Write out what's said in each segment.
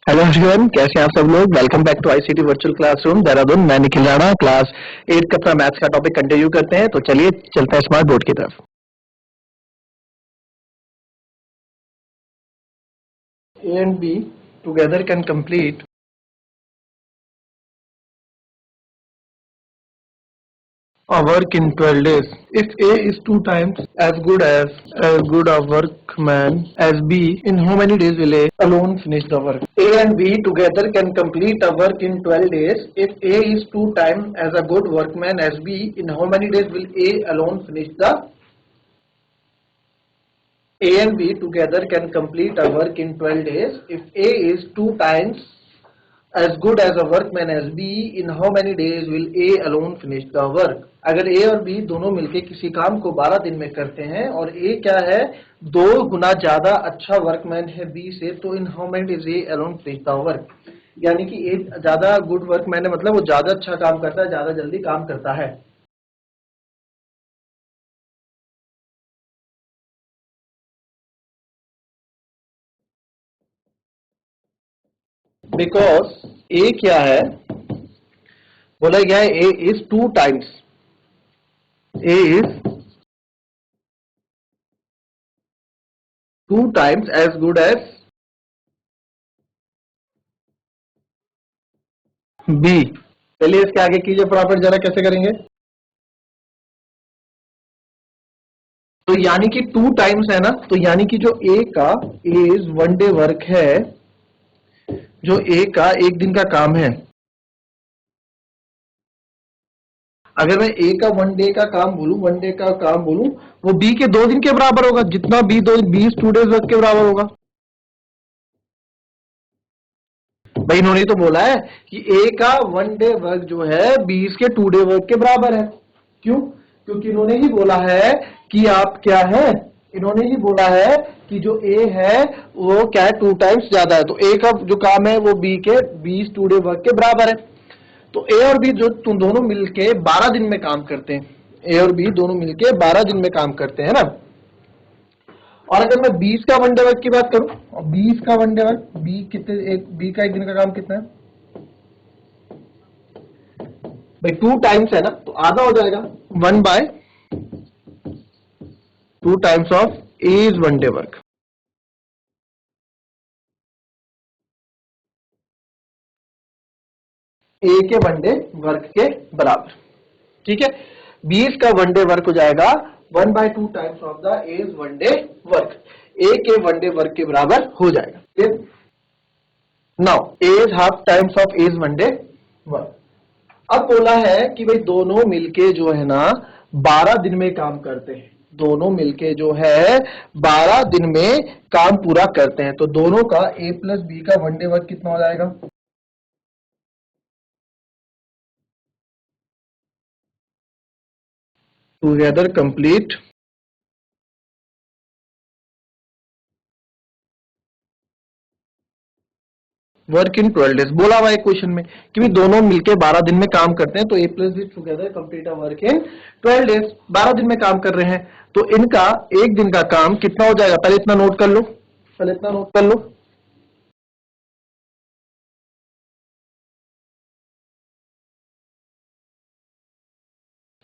Hello everyone, कैसे हैं आप सब लोग। Welcome back to ICT virtual classroom Dehradun. मैं निखिल राणा, क्लास 8 का अपना मैथ्स का टॉपिक कंटिन्यू करते हैं। तो चलिए चलते हैं स्मार्ट बोर्ड की तरफ। A and be together can complete a work in 12 days. If A is 2 times as good a workman as B, in how many days will A alone finish the work? A and B together can complete a work in 12 days. If A is 2 times as a good workman as B, in how many days will A alone finish the A and B together can complete a work in 12 days. If A is 2 times as good as a workman as B, in how many days will A alone finish the work? अगर A और B दोनों मिलके किसी काम को 12 दिन में करते हैं और A क्या है, 2 गुना ज्यादा अच्छा वर्कमैन है B से, तो इन how many days A alone finish the work? यानी कि A ज्यादा गुड वर्कमैन है, मतलब वो ज्यादा अच्छा काम करता है, ज्यादा जल्दी काम करता है। बिकॉज A क्या है, बोला गया है A is 2 times, A is 2 times as good as B। चलिए इसके आगे कीजिए फटाफट, जरा कैसे करेंगे। तो यानी कि 2 टाइम्स है ना, तो यानी कि जो ए का इज 1 डे वर्क है, जो ए का 1 दिन का काम है, अगर मैं ए का 1 डे का काम बोलूं, 1 डे का काम बोलूं, वो बी के 2 दिन के बराबर होगा। जितना बी 2 डेज वर्क के बराबर होगा। भाई इन्होंने तो बोला है कि ए का 1 डे वर्क जो है 20 के 2 डे वर्क के बराबर है। क्यों? क्योंकि इन्होंने ही बोला है कि आप क्या है, इन्होंने ही बोला है कि जो ए है वो क्या है, 2 टाइम्स ज्यादा है, तो ए का जो काम है वो बी के 20 2 डे वर्क के बराबर है। तो ए और बी जो तुम दोनों मिलके 12 दिन में काम करते हैं, ए और बी दोनों मिलके 12 दिन में काम करते हैं ना। और अगर मैं 20 का 1 डे वर्क की बात करूं, और 20 का 1 डे वर्क, बी कितने, एक बी का 1 दिन का काम कितना है भाई, 2 टाइम्स है ना, तो आधा हो जाएगा। 1/2 times of A is 1 day work. A के 1 डे वर्क के बराबर, ठीक है। 20 का 1 डे वर्क हो जाएगा 1/2 times of the A's 1 day work, A के 1 डे वर्क के बराबर हो जाएगा। Now A's half times of A's 1 day work. अब बोला है कि भाई दोनों मिलके जो है ना 12 दिन में काम करते हैं, दोनों मिलके जो है 12 दिन में काम पूरा करते हैं, तो दोनों का ए प्लस बी का 1 डे वर्क कितना हो जाएगा। Together complete work in 12 days. बोला हुआ है क्वेश्चन में कि भी दोनों मिलके 12 दिन में काम करते हैं, तो A plus B together complete a work in 12 days. 12 दिन में काम कर रहे हैं, तो इनका 1 दिन का काम कितना हो जाएगा, पहले इतना नोट कर लो, पहले इतना नोट कर लो।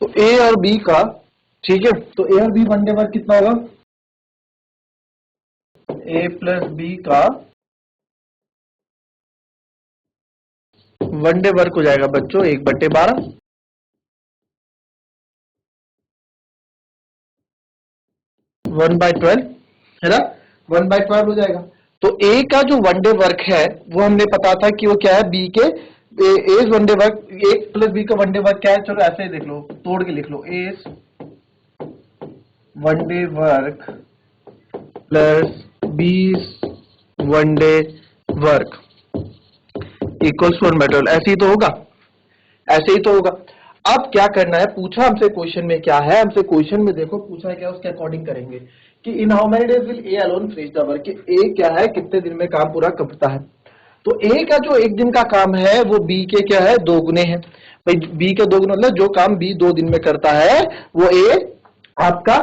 तो ए और बी का, ठीक है, तो ए और बी 1 डे वर्क कितना होगा, ए प्लस बी का 1 डे वर्क हो जाएगा बच्चों 1/12, 1/12 है ना, 1/12 हो जाएगा। तो ए का जो 1 डे वर्क है वो हमने पता था कि वो क्या है, बी के एज 1 डे वर्क, ए प्लस बी का 1 डे वर्क क्या है, चलो ऐसे ही देख लो, तोड़ के लिख लो, A's 1 day work plus B 1 day work equals 1/12। ऐसे ही तो होगा, ऐसे ही तो होगा। अब क्या करना है, पूछा हमसे क्वेश्चन में क्या है, हमसे क्वेश्चन में देखो पूछा है क्या, उसके अकॉर्डिंग करेंगे कि in how many days will A alone finish the work, A क्या है, कितने दिन में काम पूरा करता है। तो ए का जो 1 दिन का काम है वो बी के क्या है, 2 गुने है। भाई बी के 2 गुने मतलब जो काम बी 2 दिन में करता है वो ए आपका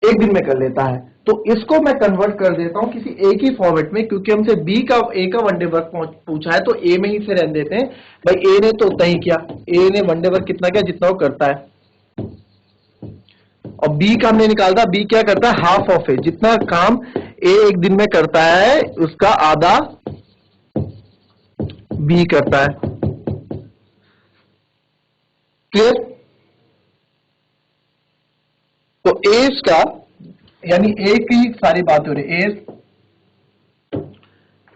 1 दिन में कर लेता है। तो इसको मैं कन्वर्ट कर देता हूं किसी एक ही फॉर्मेट में, क्योंकि हमसे ए का वनडे वर्क पूछा है तो ए में ही से रहने देते हैं। भाई ए ने तो उतना ही किया, ए ने वनडे वर्क कितना किया जितना वो करता है, और बी का हमने निकाला, बी क्या करता है हाफ ऑफ ए, जितना काम ए एक दिन में करता है उसका आधा बी करता है। क्लियर? तो एज का यानी ए की सारी बात हो रही है, एज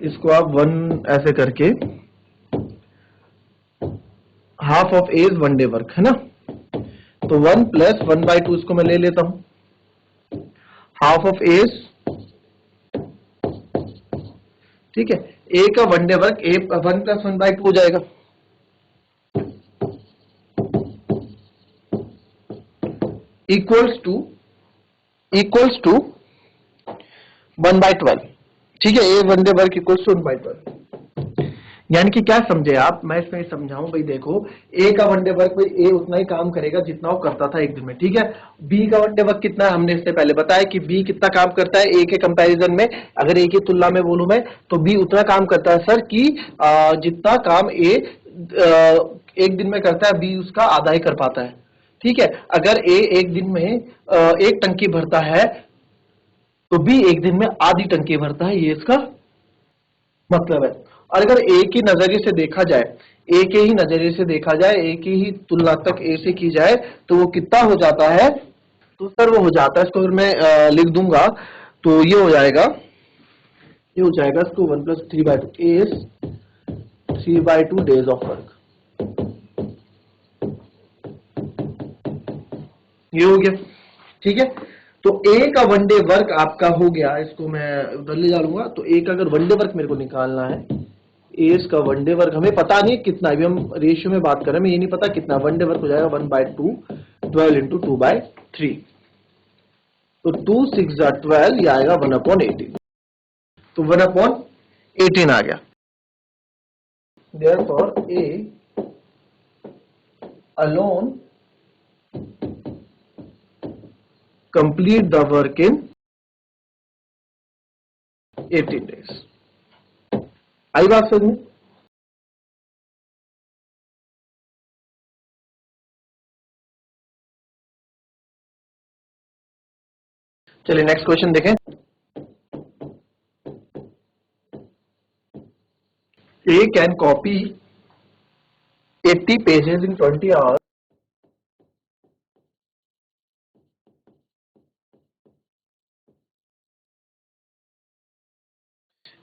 इसको आप वन ऐसे करके half of as one day work है ना, तो 1 प्लस 1/2 इसको मैं ले लेता हूं हाफ ऑफ एज, ठीक है। ए का वनडे वर्क ए 1 प्लस 1/2 हो जाएगा, इक्वल्स टू 1/12, ठीक है। ए वनडे वर्क इक्वल्स टू 1/12, यानी कि क्या समझे आप, मैं इसमें समझाऊं भाई। देखो ए का वनडे वर्क, भाई ए उतना ही काम करेगा जितना वो करता था एक दिन में, ठीक है। बी का वनडे वर्क कितना है, हमने इससे पहले बताया कि बी कितना काम करता है ए के कंपैरिजन में। अगर ए की तुलना में बोलूं मैं तो बी उतना काम करता है सर कि जितना काम ए एक दिन में करता है बी उसका आधा ही कर पाता है, ठीक है। अगर ए एक दिन में एक टंकी भरता है तो बी एक दिन में आधी टंकी भरता है, ये इसका मतलब है। और अगर ए की नजरिए से देखा जाए, ए के ही नजरिए से देखा जाए, ए की ही तुलनात्मक ए से की जाए तो वो कितना हो जाता है, तो सर वो हो जाता है, इसको अगर मैं लिख दूंगा तो ये हो जाएगा, इसको 1 + 3/2 एज 3/2 डेज ऑफ वर्क, ये हो गया, ठीक है। तो ए का वनडे वर्क आपका हो गया, इसको मैं उधर ले जाऊंगा। तो ए का अगर वनडे वर्क मेरे को निकालना है, एज का वनडे वर्क हमें पता नहीं कितना, अभी हम रेशियो में बात कर रहे हैं, हमें ये नहीं पता कितना वनडे वर्क हो जाएगा। 1/2 12 × 2/3, तो 2 6 12, ये आएगा 1/18, तो 1/18 आ गया। Therefore A alone complete the work in 18 days। आई बात समझ में? चलिए नेक्स्ट क्वेश्चन देखें। A can copy 80 pages in 20 hours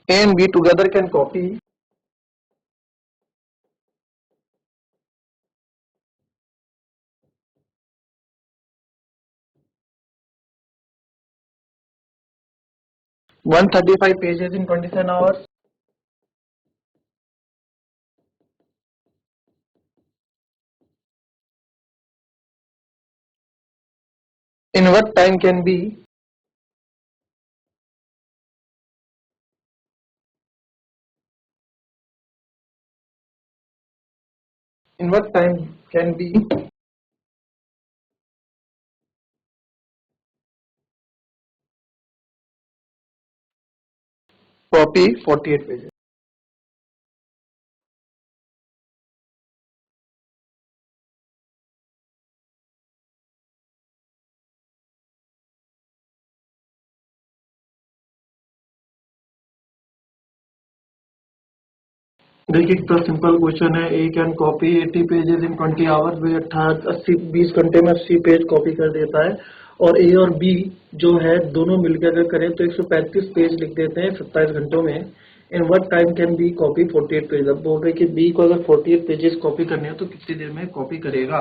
and we together can copy one 35 pages in 27 hours। In what time can be copy 48 pages। देखिए कितना simple question है। A can copy 80 pages in 20 hours, वे 20 घंटे में 80 page copy कर देता है। और ए और बी जो है दोनों मिलकर अगर करें तो 135 पेज लिख देते हैं 27 घंटों में। In what time can be copy 48 page. अब बोल रहे कि बी को अगर 48 पेजेस कॉपी करने हो तो कितनी देर में कॉपी करेगा।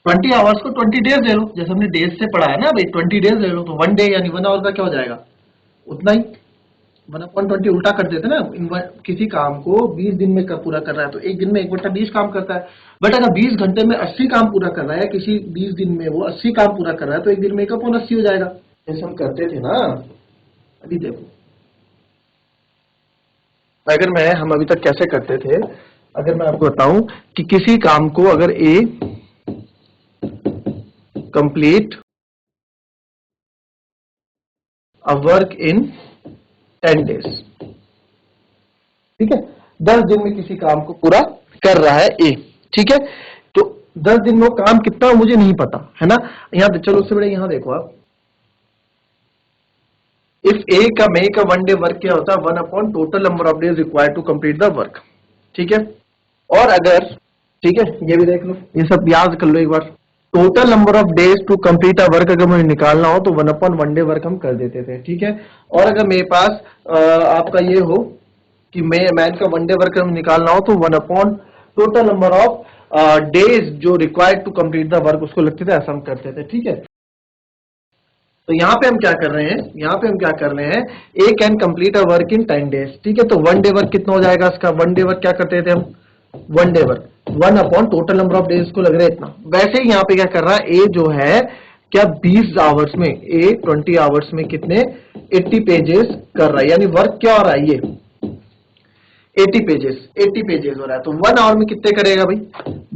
20 आवर्स को 20 डेज ले लो, जैसे हमने डेज से पढ़ा है ना भाई, 20 डेज ले लो तो 1 डे यानी 1 आवर का क्या हो जाएगा, उतना ही 1/20 उल्टा कर देते ना। किसी काम को 20 दिन में पूरा कर रहा है तो एक दिन में 1/20 काम करता है। बट अगर 20 घंटे में 80 काम पूरा कर रहा है, किसी 20 दिन में वो 80 काम पूरा कर रहा है तो एक दिन में 1/80 हो जाएगा। जैसे हम करते थे ना। अभी देखो हम अभी तक कैसे करते थे, अगर मैं आपको बताऊं कि किसी काम को अगर A complete a work in 10 days। ठीक है, 10 दिन में किसी काम को पूरा कर रहा है ए। ठीक है, तो 10 दिन में वो काम कितना हो मुझे नहीं पता है ना। यहां चलो उससे बड़े यहां देखो आप, इफ ए का मे का 1 डे वर्क क्या होता है, 1 upon total number of days required to complete the work. ठीक है, और अगर, ठीक है ये भी देख लो, ये सब याद कर लो एक बार। Total number of days to complete a work अगर मुझे निकालना हो तो 1 अपॉन 1 डे वर्क हम कर देते थे। ठीक है, और अगर मेरे पास आपका ये हो कि मैन का 1 डे वर्क हमें निकालना हो तो 1 upon total number of days जो required to complete the work उसको लगते थे, ऐसा हम करते थे। ठीक है, तो यहां पे हम क्या कर रहे हैं, यहां पे हम क्या कर रहे हैं, A can complete a work in 10 days. ठीक है, तो 1 डे वर्क कितना हो जाएगा इसका, 1 डे वर्क क्या करते थे हम, 1 day work 1 upon total number of days को लग रहा है इतना। वैसे ही यहां पे क्या कर रहा है, ए जो है क्या 20 आवर्स में, ए 20 आवर्स में कितने 80 पेजेस कर रहा है, यानी वर्क क्या हो रहा है ये 80 पेजेस हो रहा है। तो 1 आवर में कितने करेगा भाई,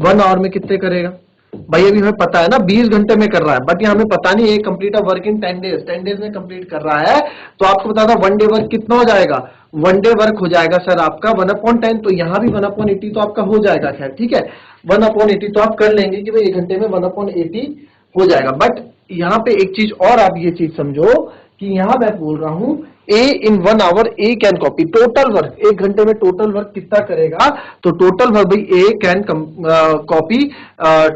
1 आवर में कितने करेगा भाई, अभी हमें पता है ना 20 घंटे में कर रहा है, बट यहाँ हमें पता नहीं है complete work in 10 days, 10 days में कंप्लीट कर रहा है। तो आपको बता था 1 डे वर्क कितना हो जाएगा, 1 डे वर्क हो जाएगा सर आपका 1/10, तो यहाँ भी 1/80 तो आपका हो जाएगा। खैर ठीक है, 1/80 तो आप कर लेंगे कि भाई 1 घंटे में 1/80 हो जाएगा। बट यहाँ पे एक चीज और, आप ये चीज समझो कि यहां मैं बोल रहा हूं A in 1 hour A can copy total work, 1 घंटे में टोटल वर्क कितना करेगा, तो टोटल वर्क भाई ए कैन कॉपी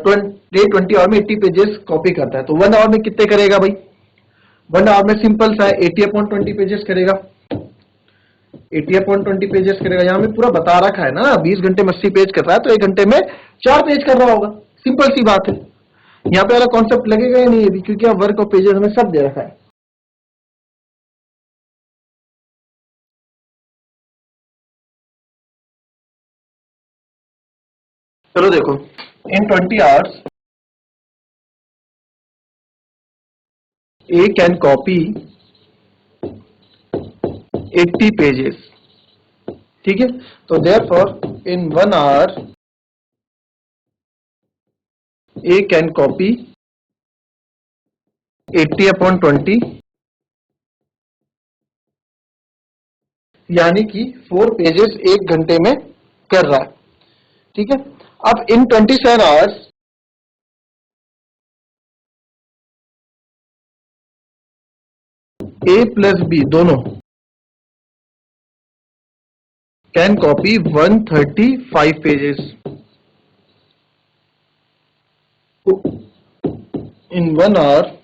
20 आवर में 80 पेजेस कॉपी करता है। तो 1 आवर में कितने करेगा भाई, 1 आवर में सिंपल सा है 80/20 पेजेस करेगा, 80/20 पेजेस करेगा। यहां में पूरा बता रखा है ना, 20 घंटे में 80 पेज कर रहा है तो 1 घंटे में 4 पेज कर रहा होगा, सिंपल सी बात है। यहाँ पे वाला कॉन्सेप्ट लगेगा ही नहीं अभी, क्योंकि अब वर्क और पेजेस हमें सब दे रखा है। चलो देखो, in 20 hours A can copy 80 pages. ठीक है, तो therefore in 1 hour A can copy 80/20, यानी कि 4 पेजेस 1 घंटे में कर रहा है। ठीक है, अब in 27 hours A plus B दोनों can copy 135 pages in 1 hour.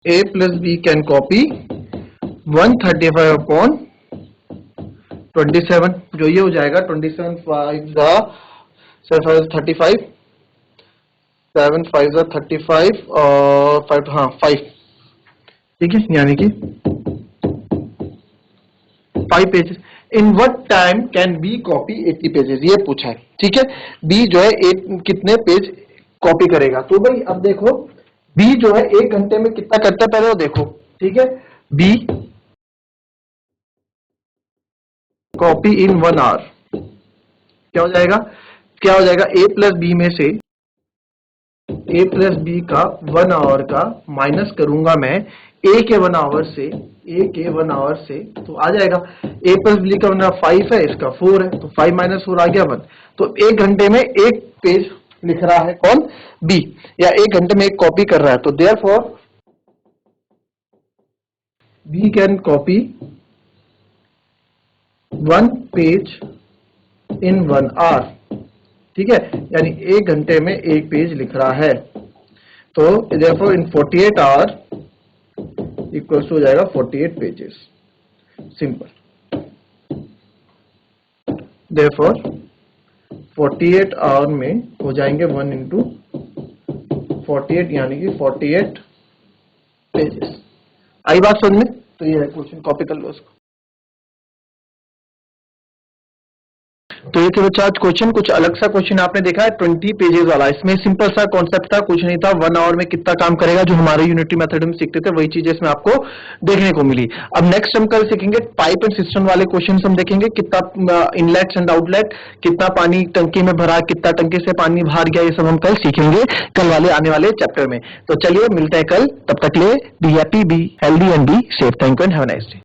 A plus B can copy 135/27, जो ये हो जाएगा 27 5 7 35, 7 5 35 और 5, हाँ 5। ठीक है, यानी कि 5 pages. In what time can be copy 80 pages, ये पूछा है। ठीक है, बी जो है कितने पेज कॉपी करेगा, तो भाई अब देखो बी जो है 1 घंटे में कितना करता है पहले वो देखो। ठीक है, बी कॉपी इन 1 आवर क्या हो जाएगा, क्या हो जाएगा, ए प्लस बी में से ए प्लस बी का 1 आवर का माइनस करूंगा मैं ए के 1 आवर से, ए के 1 आवर से, तो आ जाएगा ए प्लस बी का 5 है, इसका 4 है, तो 5 - 4 आ गया 1। तो 1 घंटे में 1 पेज लिख रहा है कौन, बी, या 1 घंटे में 1 कॉपी कर रहा है। तो therefore B can copy 1 page in 1 hour. ठीक है, यानी 1 घंटे में 1 पेज लिख रहा है। तो देयरफॉर इन 48 आवर इक्वल्स हो जाएगा 48 पेजेस, सिंपल। देयरफॉर 48 आवर में हो जाएंगे 1 इंटू 48, यानी कि 48 पेजेस। आई बात समझ में, तो ये है क्वेश्चन, कॉपी कर लो उसको। तो ये थे बच्चा आज क्वेश्चन, कुछ अलग सा क्वेश्चन आपने देखा है 20 पेजेस वाला। इसमें सिंपल सा कॉन्सेप्ट था, कुछ नहीं था। 1 आवर में कितना काम करेगा, जो हमारे यूनिटी मेथड में सीखते थे वही चीजें इसमें आपको देखने को मिली। अब नेक्स्ट हम कल सीखेंगे पाइप एंड सिस्टम वाले क्वेश्चन। हम देखेंगे कितना इनलेट्स एंड आउटलेट, कितना पानी टंकी में भरा, कितना टंकी से पानी बाहर गया, ये सब हम कल सीखेंगे कल वाले आने वाले चैप्टर में। तो चलिए मिलते हैं कल, तब तक लिए be happy, be healthy and be safe. Thank you and have a nice day.